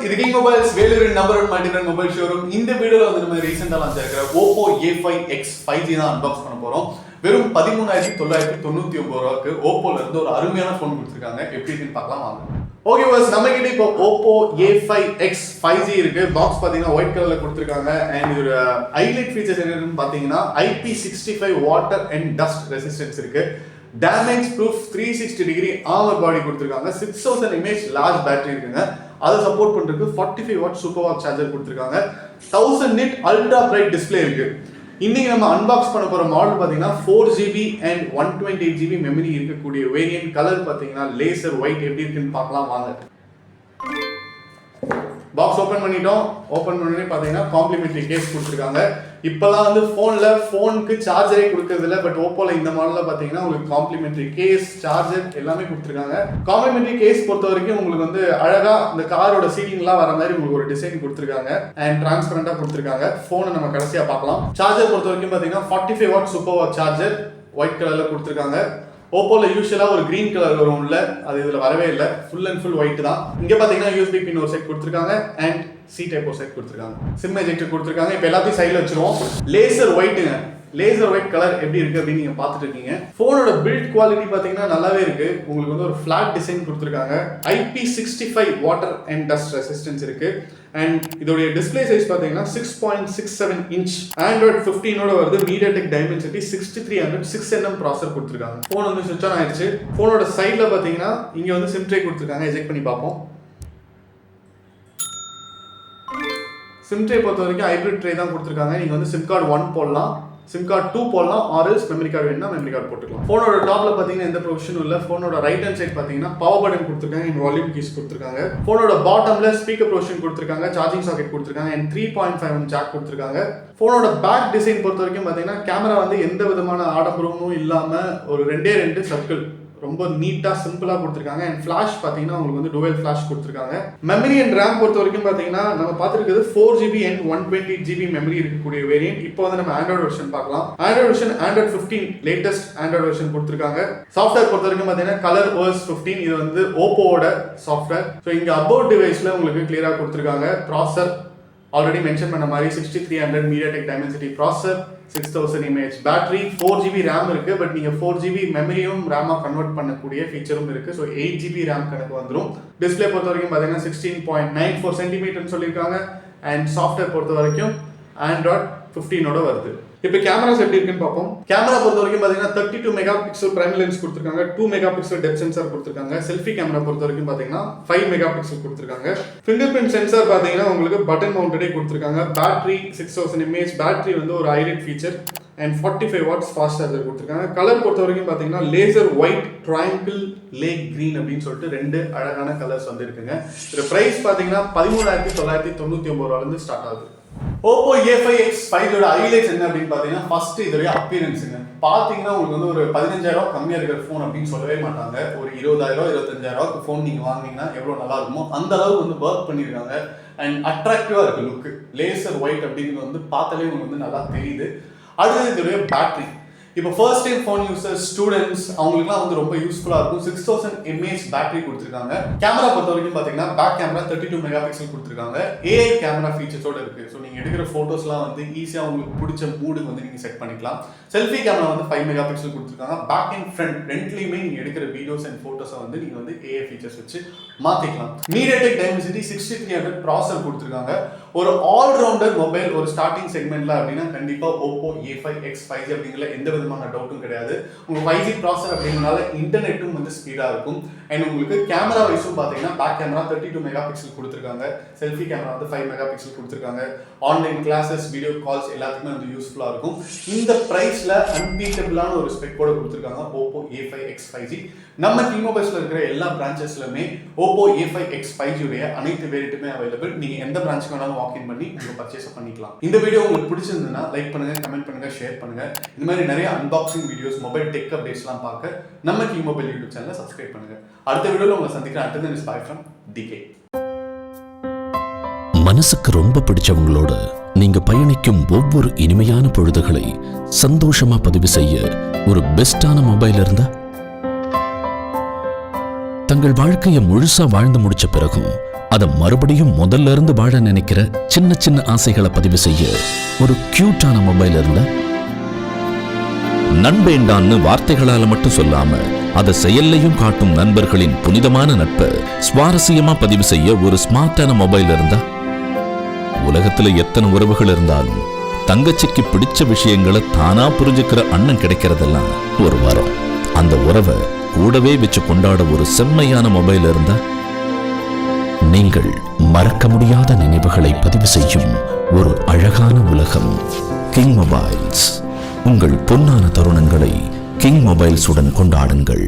இது king mobiles வேலூரின் number 1 multi brand mobile showroom. இந்த வீடியோல வந்து நம்ம ரீசெண்டா லான்ச் ஆகிற Oppo A5X 5G தான் அன்பாக்ஸ் பண்ண போறோம். வெறும் 13,999 ரூபாய்க்கு Oppoல இருந்து ஒரு அருமையான ஃபோன் கொடுத்துருக்காங்க. எப்படி இருக்குன்னு பார்க்கலாம் வாங்க. ஓகே வாஸ், நம்ம கிட்ட இப்போ Oppo A5X 5G இருக்கு. பாக்ஸ் பாத்தீங்கன்னா ஒயிட் கலர்ல கொடுத்துருக்காங்க. அண்ட் இதோட ஹைலைட் ஃபீச்சர்ஸ் என்னன்னு பாத்தீங்கன்னா IP65 water and dust resistance இருக்கு. டேமேஜ் ப்ரூஃப் 360 டிகிரி ஆர்மர் பாடி கொடுத்துருக்காங்க. 6000 mAh லார்ஜ் பேட்டரி இருக்குங்க. அதை சப்போர்ட் பண்றதுக்கு 45 வாட் சூப்பர் வாட் சார்ஜர் கொடுத்துருக்காங்க. 1000 nit அல்ட்ரா பிரைட் டிஸ்பிளே இருக்கு. இன்னைக்கு நம்ம அன்பாக்ஸ் பண்ண போற மாடல் பாத்தீங்கன்னா 4GB அண்ட் 128GB மெமரி இருக்கக்கூடிய வேரியன்ட். கலர் பாத்தீங்கன்னா லேசர் ஒயிட். எப்படி இருக்குன்னு பார்க்கலாம் வாங்க. பாக்ஸ் ஓபன் பண்ணிட்டோம். ஓபன் பண்ணி பாத்தீங்கன்னா காம்ப்ளிமெண்டரி கேஸ் கொடுத்துருக்காங்க. இப்பெல்லாம் வந்து ஃபோனுக்கு சார்ஜரே கொடுக்கறது இல்லை. பட் ஓப்போல இந்த மாடல்ல பாத்தீங்கன்னா உங்களுக்கு காம்ப்ளிமெண்டரி கேஸ், சார்ஜர் எல்லாமே கொடுத்துருக்காங்க. காம்ப்ளிமெண்டரி கேஸ் பொறுத்த வரைக்கும் உங்களுக்கு வந்து அழகா இந்த காரோட சீலிங்லாம் வர மாதிரி உங்களுக்கு ஒரு டிசைன் கொடுத்துருக்காங்க. அண்ட் டிரான்ஸ்பரண்டா கொடுத்துருக்காங்க. போனை நம்ம கடைசியா பார்க்கலாம். சார்ஜர் பொறுத்த வரைக்கும் பாத்தீங்கன்னா 45 what super watt charger white கலர்ல கொடுத்துருக்காங்க. ஓப்போல யூஸ்வலா ஒரு கிரீன் கலர் வரும் உள்ள, அது இதுல வரவே இல்லை. ஃபுல் அண்ட் ஃபுல் ஒயிட் தான். இங்க பாத்தீங்கன்னா USB பின் ஒரு செட் கொடுத்துருக்காங்க. அண்ட் C டைப் ஒரு செட் கொடுத்துருக்காங்க. சிம் எஜெக்டர் கொடுத்துருக்காங்க. இப்போ எல்லாத்தையும் சைடில் வச்சிருவோம். லேசர் ஒயிட்டுங்க. லேசர் ஒயிட் கலர் எப்படி இருக்கு அப்படின்னு நீங்க பாத்துட்டு இருக்கீங்க. போனோட பில்ட் குவாலிட்டி பாத்தீங்கன்னா நல்லாவே இருக்கு. உங்களுக்கு வந்து ஒரு ஃபிளாட் டிசைன் கொடுத்துருக்காங்க. IP65 water and dust resistance இருக்கு. அண்ட் இதோடைய டிஸ்பிளே சைஸ் பாத்தீங்கன்னா 6.67 இன்ச். Android 15 ஓட வருது. MediaTek Dimensity 6300 6nm ப்ராசஸர் கொடுத்துருக்காங்க. போன் வந்து சுவிட்ச் ஆன் ஆயிடுச்சு. போனோட சைட்ல பாத்தீங்கன்னா இங்க வந்து சிம் ட்ரே கொடுத்துருக்காங்க. எஜெக்ட் பண்ணி பார்ப்போம். சிம் ட்ரே பொறுத்த வரைக்கும் ஹைப்ரிட் ட்ரே தான் கொடுத்துருக்காங்க. நீங்க வந்து சிம் கார்டு 1 போடலாம், சிம் கார்டு 2 போடலாம், ஆர்எல்ஸ் மெமரி கார்டு வேணும்னா மெமரி கார்டு போட்டுக்கலாம். போனோட டாப்ல பாத்தீங்கன்னா எந்த ப்ரொவிஷனும் இல்ல. போனோட ரைட் ஹேண்ட் சைடு பாத்தீங்கன்னா பவர் பட்டன் கொடுத்துருக்காங்க. அண்ட் வால்யூம் கீஸ் கொடுத்துருக்காங்க. போனோட பாட்டம்ல ஸ்பீக்கர் ப்ரொவிஷன் கொடுத்துருக்காங்க. சார்ஜிங் சாக்கெட் கொடுத்துருக்காங்க. அண்ட் 3.5mm ஜாக் கொடுத்துருக்காங்க. போனோட பேக் டிசைன் பொறுத்த வரைக்கும் பாத்தீங்கன்னா கேமரா வந்து எந்த விதமான ஆடம்பரமும் இல்லாம ஒரு 2 சர்க்கிள் ரொம்ப நீட்டா சிம்பிளா கொடுத்துருக்காங்க. அண்ட் ஃபிளாஷ் பாத்தீங்கன்னா உங்களுக்கு வந்து டுவெல் ஃபிளாஷ் கொடுத்துருக்காங்க. மெமரி அண்ட் ரேம் பொறுத்த வரைக்கும் பாத்தீங்கன்னா நம்ம பார்த்துருக்கிறது 4GB அண்ட் 128GB மெமரி இருக்கக்கூடிய வேரியன்ட். இப்போ வந்து நம்ம ஆண்ட்ராய்டு வெர்ஷன் பார்க்கலாம். Android version Android 15 latest Android version கொடுத்துருக்காங்க. சாஃப்ட்வேர் பொறுத்த வரைக்கும் பாத்தீங்கன்னா ColorOS 15 இது வந்து ஓப்போவோட சாஃப்ட்வேர். ஸோ இங்க அபவுட் டிவைஸ்ல உங்களுக்கு கிளியரா கொடுத்துருக்காங்க. ப்ராசஸர் ஆல்ரெடி மென்ஷன் பண்ண மாதிரி 6300 MediaTek Dimensity processor, 6000 mAh battery, 4GB RAM இருக்கு. பட் நீங்க 4GB மெமரியும் ரேமா கன்வெர்ட் பண்ணக்கூடிய ஃபீச்சரும் இருக்கு. ஸோ 8GB ரேம் கணக்கு வந்துடும். டிஸ்பிளே பொறுத்த வரைக்கும் பாத்தீங்கன்னா 16.94 cm சொல்லியிருக்காங்க. அண்ட் சாஃப்ட்வேர் பொறுத்த வரைக்கும் Android 15 ஓட வருது. இப்போ கேமராஸ் எப்படி இருக்குன்னு பார்ப்போம். கேமரா பொறுத்த வரைக்கும் பாத்தீங்கன்னா 32 மெகாபிக்சல் பிரைம் லென்ஸ் கொடுத்துருக்காங்க. 2 மெகாபிக்சல் டெப்த் சென்சார் கொடுத்துருக்காங்க. செல்ஃபி கேமரா பொறுத்த வரைக்கும் பாத்தீங்கன்னா 5 மெகாபிக்சல் கொடுத்துருக்காங்க. ஃபிங்கர் பிரிண்ட் சென்சார் பாத்தீங்கன்னா உங்களுக்கு பட்டன் மவுண்டடே கொடுத்துருக்காங்க. பேட்டரி 6000 mAh பேட்டரி வந்து ஒரு highlight feature. And 45 watts fast charger கொடுத்துருக்காங்க. கலர் பொறுத்த வரைக்கும் பாத்தீங்கன்னா laser white, triangle, lake green அப்படின்னு சொல்லிட்டு 2 அழகான கலர்ஸ் வந்து இருக்குங்க. இதோட பிரைஸ் பாத்தீங்கன்னா 13,999 ரூபாயிலிருந்து ஸ்டார்ட் ஆகுது. Oppo A5X 5 ஓட ஹைலைட்ஸ் என்ன அப்படின்னு பாத்தீங்கன்னா ஃபர்ஸ்ட் இதோட அப்பியரன்ஸ்ங்க. பாத்தீங்கன்னா உங்களுக்கு வந்து ஒரு 15,000 கம்மியா இருக்கிற ஃபோன் அப்படின்னு சொல்லவே மாட்டாங்க. ஒரு 20,000 25,000 ஃபோன் நீங்க வாங்குனீங்கன்னா எவ்வளவு நல்லா இருக்குமோ அந்த அளவுக்கு வந்து ஒர்க் பண்ணிருக்காங்க. அண்ட் அட்ராக்டிவா இருக்கு லுக். லேசர் ஒயிட் அப்படிங்கிறது வந்து பார்த்தாலே உங்களுக்கு வந்து நல்லா தெரியுது. அடுத்தது இதோடைய பேட்டரி. இப்போ first time phone users, students அவங்களுக்குலாம் வந்து ரொம்ப யூஸ்ஃபுல்லா இருக்கும். 6000 mAh பேட்டரி கொடுத்துருக்காங்க. கேமரா பொறுத்த வரைக்கும் பாத்தீங்கன்னா பேக் கேமரா 32 மெகாபிக்சல் கொடுத்துருக்காங்க. AI கேமரா ஃபீச்சர்ஸோட இருக்கு. ஸோ நீங்க எடுக்கிற போட்டோஸ்லாம் வந்து ஈஸியா உங்களுக்கு பிடிச்ச மூடுக்கு வந்து நீங்க செட் பண்ணிக்கலாம். செல்ஃபி கேமரா வந்து 5 மெகாபிக்சல் கொடுத்துருக்காங்க. பேக் அண்ட் ஃப்ரண்ட் ரெண்டுலயுமே நீங்க எடுக்கிற வீடியோஸ் அண்ட் போட்டோஸை வந்து நீங்க வந்து AI ஃபீச்சர்ஸ் வச்சு மாத்திக்கலாம். MediaTek Dimensity 6300 ப்ராசஸர் கொடுத்துருக்காங்க. ஒரு ஆல்ரவுண்டர் மொபைல் ஒரு ஸ்டார்டிங் செக்மெண்ட்ல அப்படின்னா கண்டிப்பா Oppo A5X 5G அப்படிங்கிற எந்த விதமான டவுட்டும் கிடையாது. உங்களுக்கு 5G ப்ராசஸர் அப்படிங்கறனால இன்டர்நெட்டும் வந்து ஸ்பீடா இருக்கும். அண்ட் உங்களுக்கு கேமரா வைஸும் பாத்தீங்கன்னா பேக் கேமரா 32 மெகாபிக்சல் கொடுத்துருக்காங்க. செல்ஃபி கேமரா வந்து 5 மெகாபிக்சல் கொடுத்துருக்காங்க. ஆன்லைன் கிளாஸஸ், வீடியோ கால்ஸ் எல்லாத்துக்குமே வந்து யூஸ்ஃபுல்லா இருக்கும். இந்த பிரைஸ்ல அன்பீட்டபிளான ஒரு ஸ்பெக்கோட கொடுத்துருக்காங்க Oppo A5X 5G. நம்ம கிங் மொபைல்ஸ்ல இருக்கிற எல்லா பிரான்ச்சஸ்லயுமே Oppo A5X 5G உடைய அனைத்து வேரியண்ட்டுமே அவைலபிள். நீங்க எந்த பிரான்ச்சுக்கு வேணாலும் வாக்கின் பண்ணி உங்க பர்ச்சேஸ் பண்ணிக்கலாம். இந்த வீடியோ உங்களுக்கு பிடிச்சிருந்ததுன்னா லைக் பண்ணுங்க, கமெண்ட் பண்ணுங்க, ஷேர் பண்ணுங்க. இந்த மாதிரி நிறைய அன்பாக்சிங் வீடியோஸ், மொபைல் டெக் அப்டேட்ஸ்லாம் பார்க்க நம்ம கிங் மொபைல் யூடியூப் சேனலை சப்ஸ்கிரைப் பண்ணுங்க. அடுத்த வீடியோல உங்களை சந்திக்கிறேன். Until then, bye from DK. மனசுக்கு ரொம்ப பிடிச்சவங்களோட நீங்க பயணிக்கும் ஒவ்வொரு இனிமையான பொழுதுகளை சந்தோஷமா பதிவு செய்ய ஒரு பெஸ்டான மொபைல் இருந்தா, தங்கள் வாழ்க்கையை முழுசா வாழ்ந்து முடிச்ச பிறகும் அதை மறுபடியும் முதல்ல இருந்து வாழ நினைக்கிற சின்ன சின்ன ஆசைகளை பதிவு செய்ய ஒரு கியூட்டான மொபைல் இருந்தா, நண்பேண்டான்னு வார்த்தைகளால மட்டும் சொல்லாம அதை செயல்லையும் காட்டும் நண்பர்களின் புனிதமான நட்பை சுவாரஸ்யமா பதிவு செய்ய ஒரு ஸ்மார்ட்டான மொபைல் இருந்தா, உலகத்துல எத்தனை உறவுகள் இருந்தாலும் தங்கச்சிக்கு பிடிச்ச விஷயங்களை தானா புரிஞ்சுக்கிற அண்ணன் கிடைக்கிறதெல்லாம் ஒரு வரம். அந்த உறவை கூடவே வச்சு கொண்டாட ஒரு செம்மையான மொபைல் இருந்தா, நீங்கள் மறக்க முடியாத நினைவுகளை பதிவு செய்யும் ஒரு அழகான உலகம் கிங் மொபைல்ஸ். உங்கள் பொன்னான தருணங்களை கிங் மொபைல்ஸுடன் கொண்டாடுங்கள்.